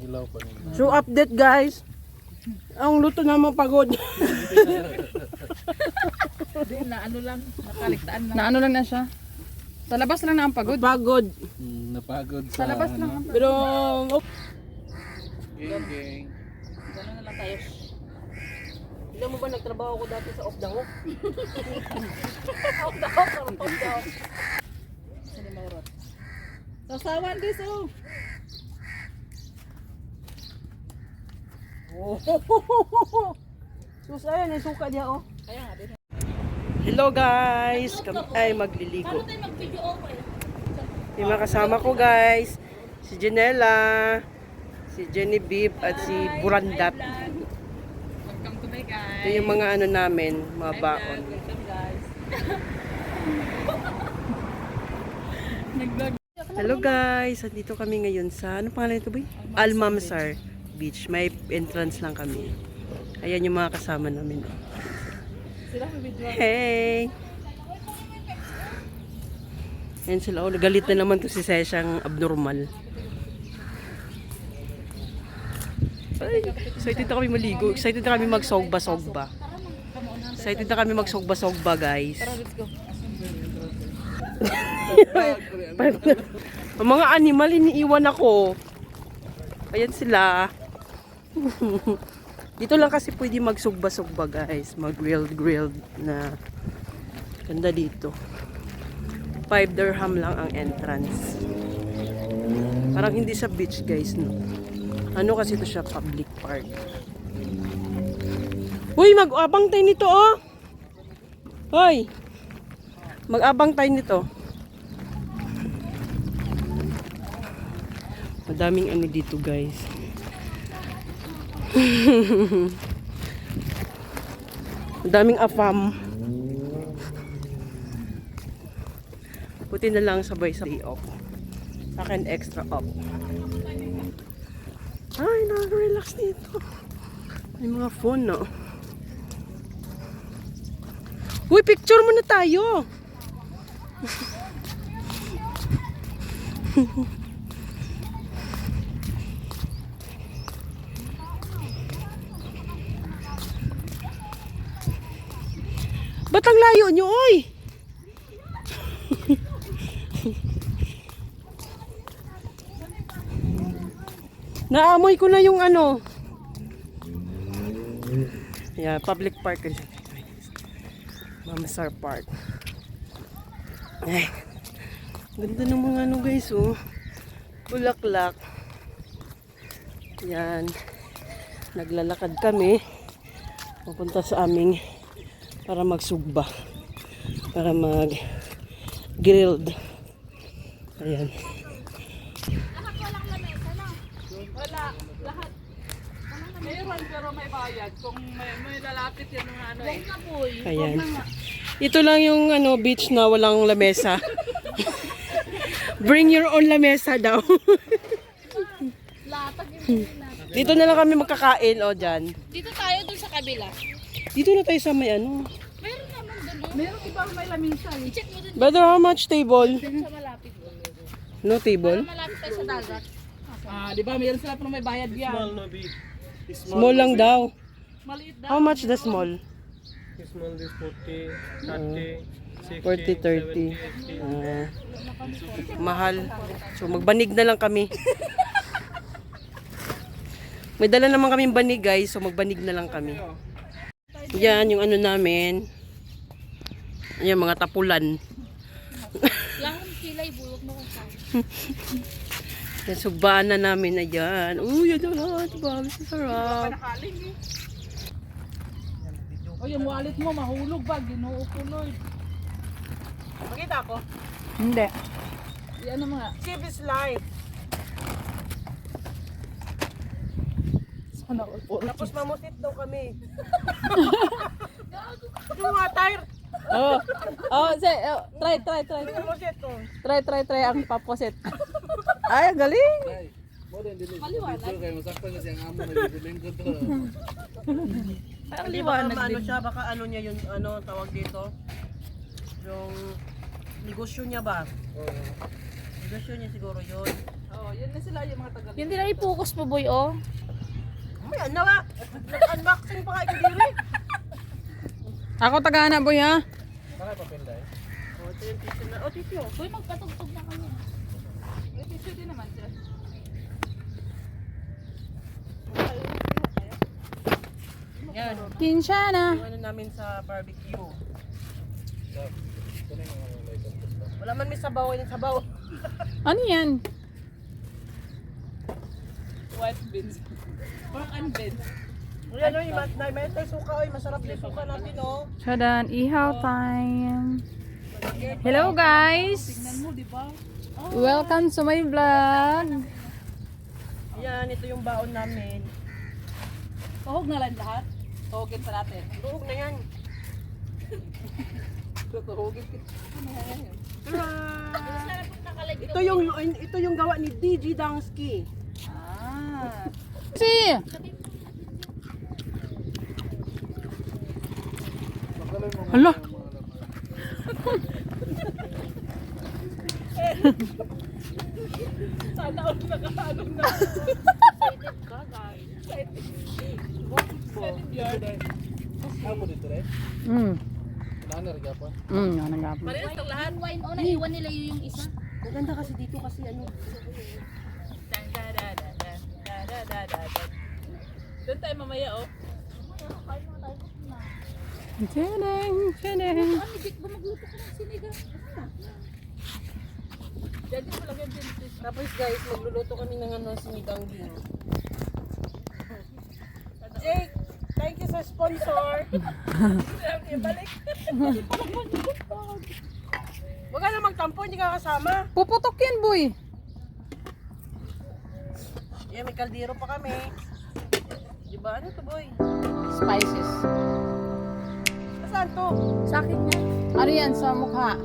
Hilaw pa rin. So update guys. Ang luto naman pagod. Hindi na ano lang, nakaligtaan lang. Na ano lang na siya. Sa labas lang na ang pagod. Pagod. Napagod Sa labas lang ang pagod. Pero Gang, gang. Gano'n na lang tayo. Hindi mo ba nagtrabaho ko dati sa off the hook? Off the hook, off the hook. Sino Maurot? Sasawan guys oh. Sus, ayan, may suka niya oh. Kaya nga din. Hello guys, kami ay magliligo. Tayo mag-video okay. Yung mga kasama ko guys, si Janela, si Genevieve at si Burandat. Welcome to my guys. Ito yung mga ano namin, mga baon. Welcome guys. Nag-vlog. Hello guys, andito kami ngayon sa, ano pangalan ito ba? Almamsar Beach. May entrance lang kami. Ayan yung mga kasama namin. Sila may video. Hey! Ayan sila. Oh, galit na naman to si Seshang abnormal. Ay, excited na kami maligo. Excited na kami magsogba-sogba. Excited na kami magsogba-sogba guys. Tara, let's go. Ang mga animal, iniiwan ako. Ayan sila. Dito lang kasi pwede magsugba-sugba guys. Mag-grilled na. Ganda dito. 5 dirham lang ang entrance. Parang hindi sa beach guys, no? Ano kasi ito siya, public park. Uy, mag-abang tayo nito oh! Hoy! Mag-abang tayo nito. Madaming ano dito guys. Madaming afam. Buti na lang sabay sa day off. Sa akin extra off. Ay, nakaka-relax dito. May mga phone, no? Uy, picture muna tayo! Ba't ang layo nyo, oy? Naamoy ko na yung ano. Yeah, public park. Mamasar Park. Ay, ganda ng mga ano guys, oh. Bulaklak. Yan. Naglalakad kami. Pupunta sa aming para magsugba. Para mag-grilled. Ayan. Wala, lahat. Mayroon pero may bayad. Kung may lalapit yan ng ano eh. Ayan. Ito lang yung ano beach na walang lamesa. Bring your own lamesa daw. Latag yun. Dito na lang kami magkakain o dyan. Dito tayo dun sa kabila. Dito na tayo sa may ano. Meron naman dun. Meron iba may lamisa. I-check mo dun Brother, how much table? sa malapit. No table? Malapit tayo sa dagat. Di ba meron sila pero may bayad yan. Small no big. Small lang daw. Maliit daw. How much the small? Small this 40, 30, 60, 70, 80. Mahal. So magbanig na lang kami. May dala naman kaming banig guys, so magbanig na lang kami. Yan yung ano namin. Yan mga tapulan. Lahong kilay bulok mo kung saan. Yan sugbaan na namin na yan. Uy, yan na. Diba? Sarap. O yung wallet mo mahulog ba? Ginoo ko Lord. Makita ko. Hindi. Yan ang mga. Save is life. Sana all po. Tapos mamutit daw kami. Yung water. Oh. Oh, say, try. Mamutit ko. Try ang paposet. Ay, ang galing. Maliwanag. Kayo masaktan kasi ang amo nagbibiling ko to. Ay, ang Hindi baka liwanag ano din. siya, baka ano niya yung ano tawag dito. Yung negosyo niya ba? Negosyo niya siguro yun. Oo. Oh, yun na sila yung mga tagal. Yun din ay focus po boy oh. May ano ba? Nag-unboxing pa kayo diri. Ako tagana boy ha. Bakit papel dahil? Oh, ito yung tissue na. Oh, tissue. Boy magpatugtog na kayo. May tissue din naman siya. Yan. Kinshana. Yung ano namin sa barbecue. Ito na yung mga license. Wala man may sabaw, yung sabaw. Ano yan? White beans. Pork and beans. Yan o, may tayo suka oy, masarap yung suka natin oh. Shadan, ihaw time. Hello guys. Tingnan mo, di ba? Welcome to my vlog. Yan, ito yung baon namin. Tuhog na lang lahat. Tuhogin pa natin. Luog na yan. Tuhogin. Ano yan? Ito yung gawa ni DJ Dangsky. Ah. Si. Pagkalay mo Hala. mga laman. Sana all nakakaano na. Amo dito rin? Nanar ka pa? Nanggap. Parehas ng lahat. Yung wine oh, naiwan nila yung isa. Maganda kasi dito kasi ano. Doon tayo mamaya oh. Tadang, tadang. Ano, Dick ba magluto ko ng sinigang? Diyan mo lang yan din. Tapos guys, magluluto kami ng ano, sinigang din. Jake, thank you sa sponsor. Balik. Huwag ka na magtampo, hindi ka kasama. Puputok yan boy. Yeah, may kaldero pa kami. Diba? Ano to boy? Spices. Saan to? Sa akin nga. Ano yan sa mukha?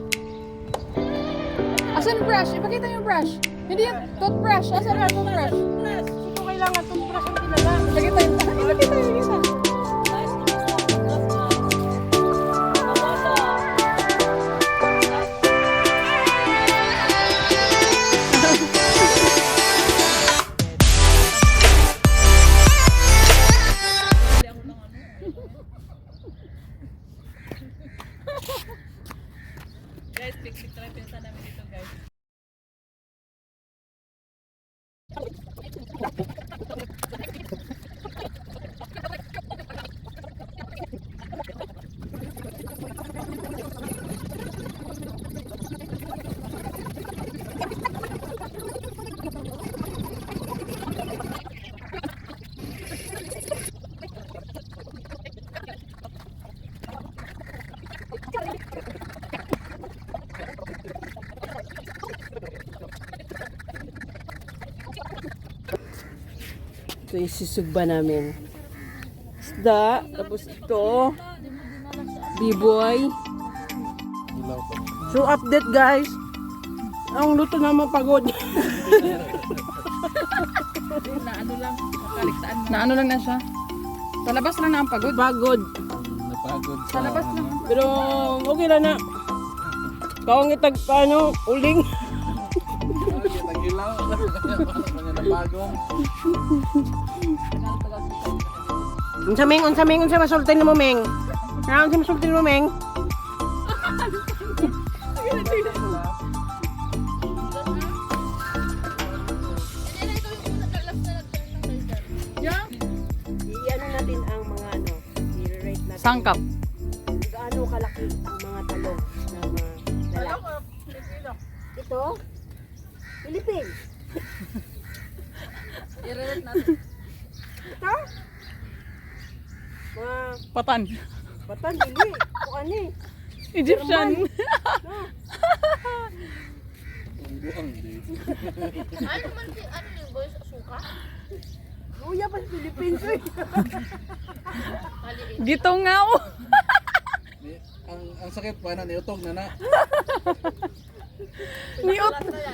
Asan yung brush? Ipakita yung brush. Hindi yan. Toothbrush. Asan yung toothbrush? Toothbrush. Ito kailangan toothbrush ang kilala. Ipakita yung ipakita yung isa. Guys, picnic tayo pinsa namin dito guys. Ito yung sisugba namin. Isda. Tapos ito. B-boy. Ilaw pa. So update guys. Ang luto naman pagod. Na ano lang, makaligtaan na. Na ano lang na siya. Sa labas lang na ang pagod. Pagod. Napagod Sa labas lang. Pero okay lang na. Kawang itag paano, uling. Tagilaw. Kanya napagong. Unsa meng, unsa masultin mo meng? Ha, unsa masultin mo meng? Iyan natin ang mga ano, i-rate natin. Sangkap. Gaano kalaki ang mga talong ng mga lalaki. Ito, Philippines. I-relate natin. Ito, mga Patan. batan, dili. Kung ano eh. Egyptian. Buang di. Ano man si, ano yung boy? Suka? Luya pa sa Philippines eh. Maliit. Gitong nga oh. Ang sakit pa na niutog na na.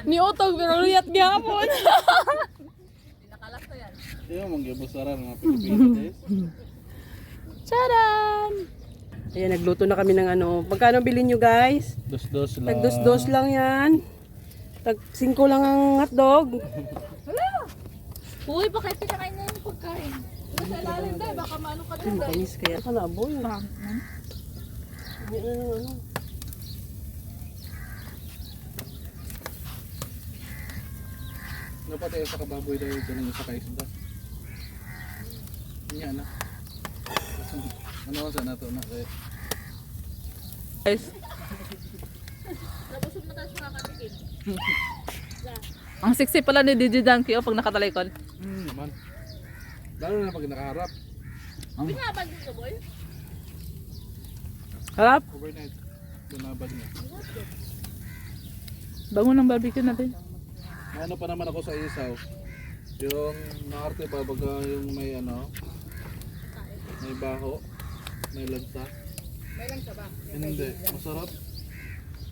Niutog pero luyat gyapon. Nakalas na yan. Iyo manggibusaran mga Pilipino guys. Charan! Ayan, nagluto na kami ng ano. Magkano bilhin nyo guys? Dos-dos lang. Nagdos-dos lang yan. Tag 5 lang ang hotdog. Uy, bakit pinakain na yung pagkain? Sa ilalim dahil baka maano ka Ay, din dahil. makanis kaya. Saka na, boy. Hindi na ano. Napatay sa kababoy dahil ito nang sa kaisda. Yan na. Ano sa nato na kaya? Guys, Nabusog na tayo sa kakatikim. Ang sexy pala ni DJ Donkey pag nakatalikod. Naman. Lalo na pag nakaharap. Pinabag dito, boy. harap. Overnight. Bunabad niya. Bango ng barbecue natin. Ano pa naman ako sa isaw. Yung maarte pa baga yung may ano. May baho. May lansa. May lang ba? Hindi. Masarap.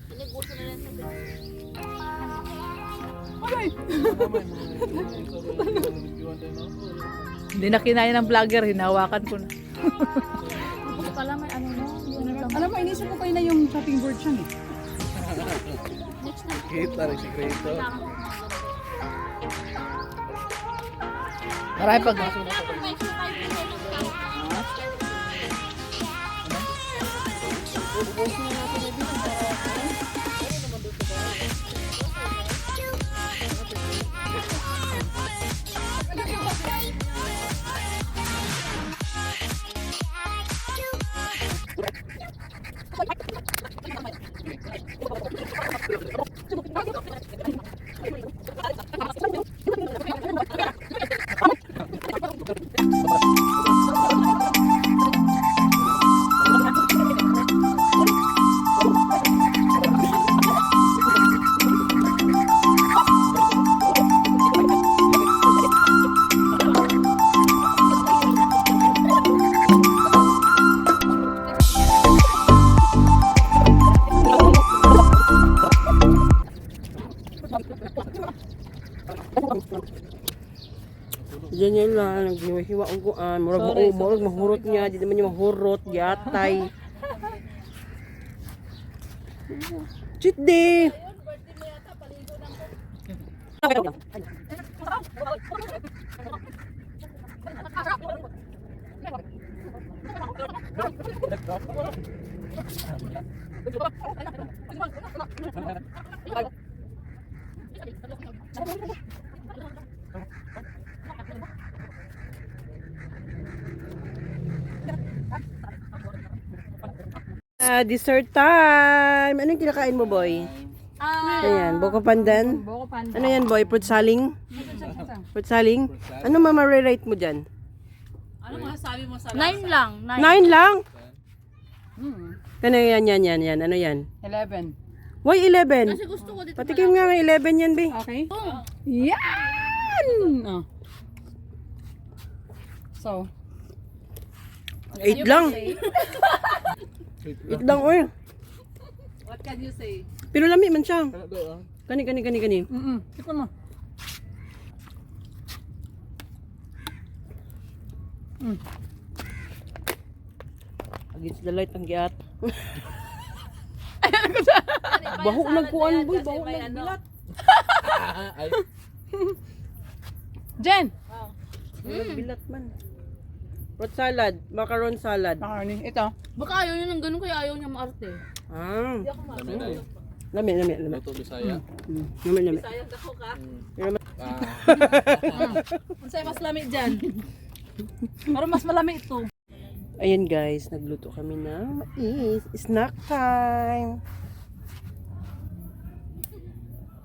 Pinagbuso na lang sa Hindi na kinaya ng vlogger, hinawakan ko na. Tapos pala may ano no? Alam mo, inisip ko kayo na yung chopping board siya eh. Next na. Kita rin si Creto. Marami pag... Dapat may exercise din kayo ng Diyan yan lang, naghiwa ang kuan. Murag mahurot niya, di naman niya mahurot, yatay. Cheat day! Dessert time! Anong kinakain mo, boy? Ayan, buko pandan. Boko pan. Ano yan, boy? Fruit saling? Fruit saling? Ano mamare-rate mo dyan? Ano masasabi mo sa 9 lang. 9. 9 lang? Hmm. Ano yan? Ano yan? 11. Why 11? Kasi gusto ko dito. Patikim nga ng 11 yan, be. Okay? Oh. Yan! Oh. So, 8 lang. 8 lang, oy. What can you say? Pero lami man siya. Ano daw ah? Kani. tikman mo. Against the light ang giat. Baho nagkuan, boy. Baho nagbilat. Ay. Jen! Nagbilat man. Fruit salad, macaron salad. Macaroni. Ito. Baka ayaw niya ng ganun kaya ayaw niya maarte. Ah, Lami na yun. lami. Luto Bisaya. Lami. Sayang ako ka. Unsay mas lami dyan? Pero mas malami ito. Ayan guys, nagluto kami ng mais. Snack time.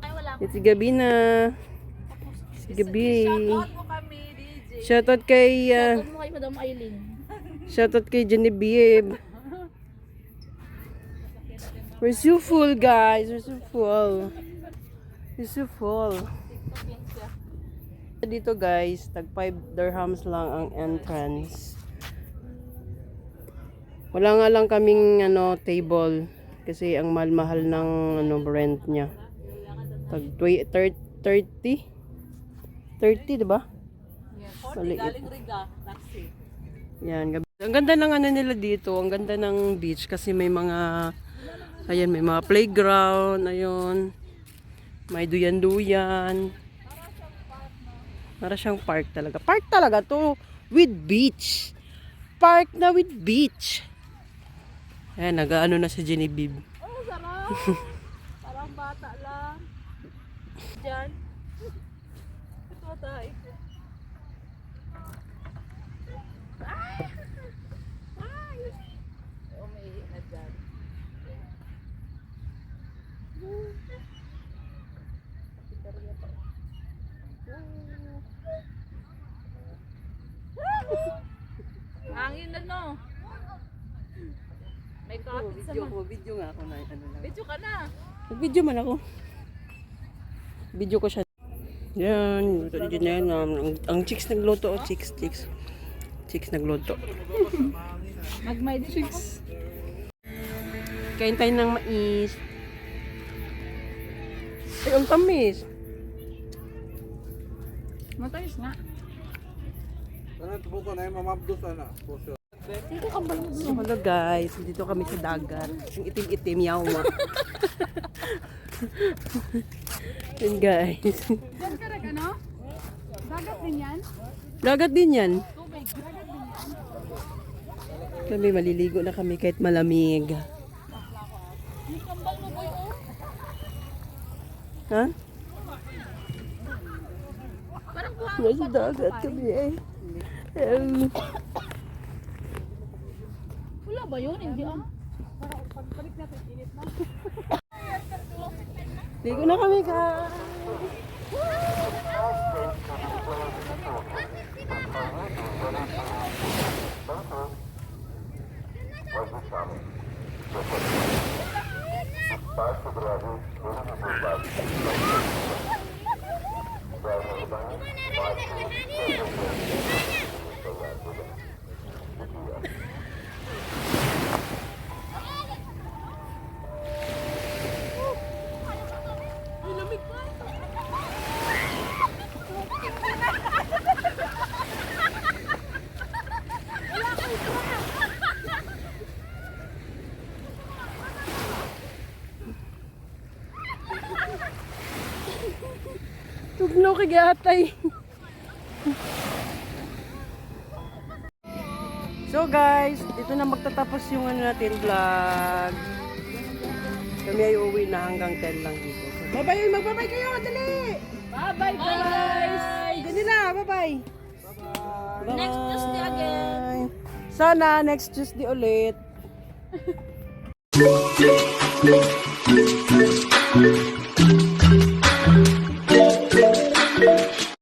Ay, wala. It's gabi na. It's gabi. Shoutout mo kami, DJ. Shoutout kay, Huwag mo kay Madam Aileen. shoutout kay Genevieve. We're so full guys, we're so full. We're so full. Dito guys, tag 5 dirhams lang ang entrance. Wala nga lang kaming table kasi ang mahal-mahal ng rent niya. Tag 30? 30, 'di ba? Galing Riga, taxi. Yan, gabi. Ang ganda ng nila dito, ang ganda ng beach kasi may mga may mga playground, ayun. May duyan-duyan. Para siyang park talaga. Park talaga to with beach. Park na with beach. Ayan, nag-ano na si Genevieve. Oh, sarap. Parang bata lang. Diyan. Ito tayo. Umiihi na dyan. Hangin na no. May kapit sa mga. Video nga ako na ano lang. Video ka na. Nag-video man ako. Video ko siya. Yan, yun na yan. Ang chicks nagluto. Oh, chicks. Chicks nagluto. Magmay din ako. Kain tayo ng mais. Ay, ang tamis. Matayos nga. Ano ito po na yung mamabdos na po siya. So, hello guys. Dito kami sa dagat. Yung itim-itim, yawa. Yun guys. Diyan ka rin, ano? Dagat din yan? Dagat din yan. Tubig. Dagat din yan. Kami maliligo na kami kahit malamig. May kambal mo boy, oh. Ha? Parang buha. Nasa dagat kami eh. Wala ba yun? Hindi ah. Parang pagbalik natin, init na. Ligo na kami guys. Tugnaw kay gatay. So guys, dito na magtatapos yung ano natin vlog. Kami ay uwi na hanggang 10 lang dito. So, bye-bye! Magbabay kayo! Dali! Bye-bye guys! Dali na! Bye-bye! Next Tuesday again. Sana next Tuesday ulit.